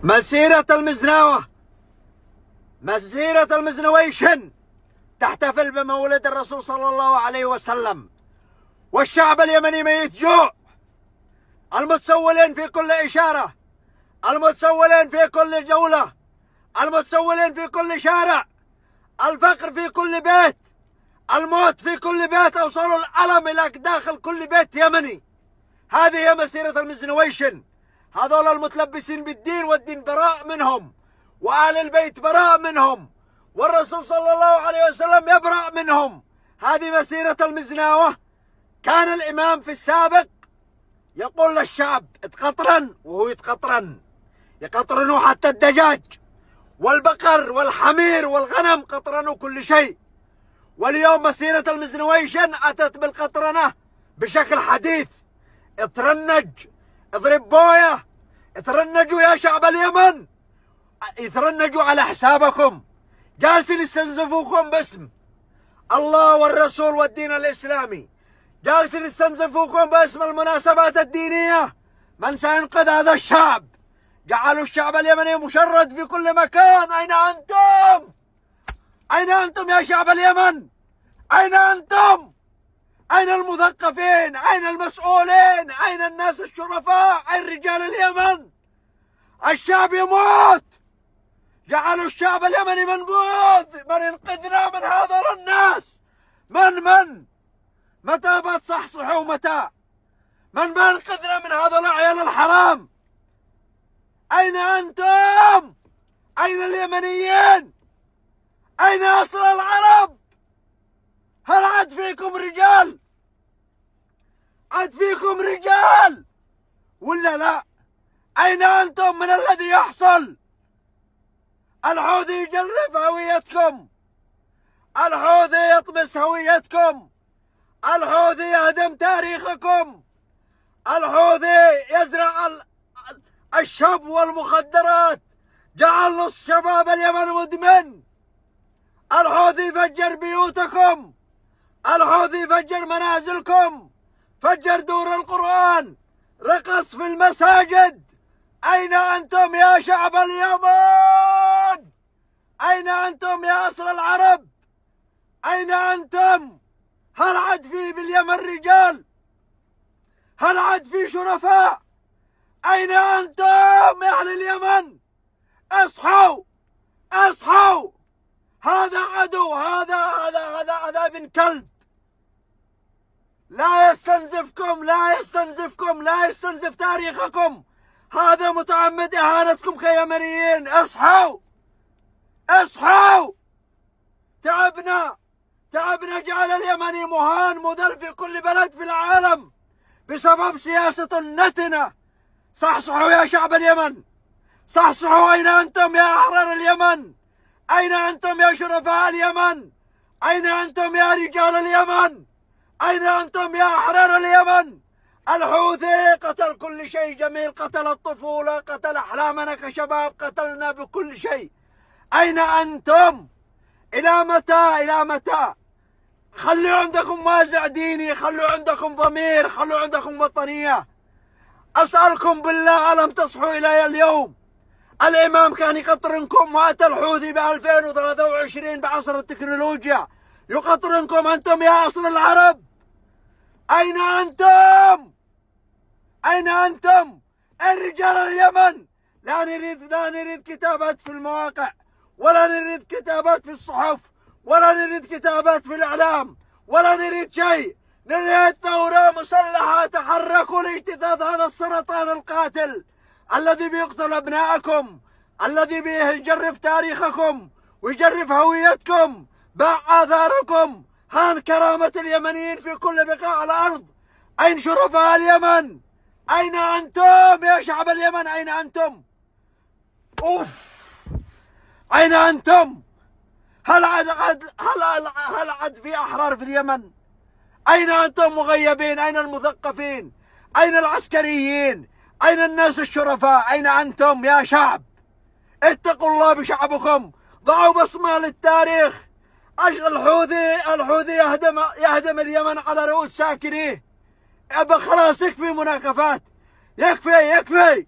مسيرة المزناوة، مسيرة المزنويشن تحتفل بمولد الرسول صلى الله عليه وسلم، والشعب اليمني ميت جوع، المتسولين في كل إشارة، المتسولين في كل جولة، المتسولين في كل شارع، الفقر في كل بيت، الموت في كل بيت، أوصلوا الألم إلى داخل كل بيت يمني. هذه هي مسيرة المزنويشن. هذول المتلبسين بالدين، والدين براء منهم، وآل البيت براء منهم، والرسول صلى الله عليه وسلم يبرأ منهم. هذه مسيرة المزناوة. كان الإمام في السابق يقول للشعب اتقطرن، وهو يتقطرن، يقطرنوا حتى الدجاج والبقر والحمير والغنم، قطرنوا كل شيء. واليوم مسيرة المزنويشن أتت بالقطرنة بشكل حديث. اترنج، اضرب بويه، اترنجوا يا شعب اليمن، يترنجوا على حسابكم، جالسين يستنزفوكم باسم الله والرسول والدين الإسلامي، جالسين يستنزفوكم باسم المناسبات الدينية. من سينقذ هذا الشعب؟ جعلوا الشعب اليمني مشرد في كل مكان. أين أنتم؟ أين أنتم يا شعب اليمن؟ أين أنتم؟ أين المثقفين؟ أين المسؤولين؟ أين الناس الشرفاء؟ أين رجال اليمن؟ الشعب يموت، جعلوا الشعب اليمني منبوذ. من ينقذنا من هذول الناس؟ من متى بتصحصحوا؟ متى من بينقذنا من هذول عيال الحرام؟ أين أنتم؟ أين اليمنيين؟ أين أصل العرب؟ هل عاد فيكم رجال؟ عاد فيكم رجال ولا لا؟ أين أنتم من الذي يحصل؟ الحوثي يجرف هويتكم، الحوثي يطمس هويتكم، الحوثي يهدم تاريخكم، الحوثي يزرع الشب والمخدرات، جعل نص شباب اليمن مدمن، الحوثي يفجر بيوتكم، الحوثي يفجر منازلكم، فجر دور القرآن، رقص في المساجد. أين أنتم يا شعب اليمن؟ أين أنتم يا أصل العرب؟ أين أنتم؟ هل عاد في باليمن رجال؟ هل عاد في شرفاء؟ أين أنتم يا أهل اليمن؟ اصحوا، اصحوا، هذا عدو، هذا ابن كلب، لا يستنزفكم، لا يستنزفكم، لا يستنزف تاريخكم، هذا متعمد إهانتكم كيمنيين. اصحوا، اصحوا، تعبنا، جعل اليمني مهان مذل في كل بلد في العالم بسبب سياسة نتنة. صحصحوا يا شعب اليمن، صحصحوا. أين أنتم يا أحرار اليمن؟ أين أنتم يا شرفاء اليمن؟ أين أنتم يا رجال اليمن؟ أين أنتم يا أحرار اليمن؟ الحوثي قتل كل شيء جميل، قتل الطفولة، قتل أحلامنا كشباب، قتلنا بكل شيء. أين أنتم؟ إلى متى؟ إلى متى؟ خلوا عندكم وازع ديني، خلوا عندكم ضمير، خلوا عندكم وطنية. أسألكم بالله، ألم تصحوا إلى اليوم؟ الإمام كان يقطرنكم، وأتى الحوثي ب 2023 بعصر التكنولوجيا يقطرنكم أنتم يا أصل العرب. أين أنتم؟ أين أنتم؟ الرجال اليمن. لا نريد كتابات في المواقع، ولا نريد كتابات في الصحف، ولا نريد كتابات في الإعلام، ولا نريد شيء. نريد ثورة مسلحة. تحركوا لاجتثاث هذا السرطان القاتل الذي بيقتل أبنائكم، الذي بيجرف تاريخكم ويجرف هويتكم، باع آثاركم، هان كرامة اليمنيين في كل بقاع الأرض. أين شرفاء اليمن؟ أين أنتم يا شعب اليمن؟ أين أنتم؟ أوف، أين أنتم؟ هل عاد في أحرار في اليمن؟ أين أنتم مغيبين؟ أين المثقفين؟ أين العسكريين؟ أين الناس الشرفاء؟ أين أنتم يا شعب؟ اتقوا الله بشعبكم، ضعوا بصمة للتاريخ. الحوثي يهدم اليمن على رؤوس ساكنيه. خلاص، يكفي مناكفات، يكفي.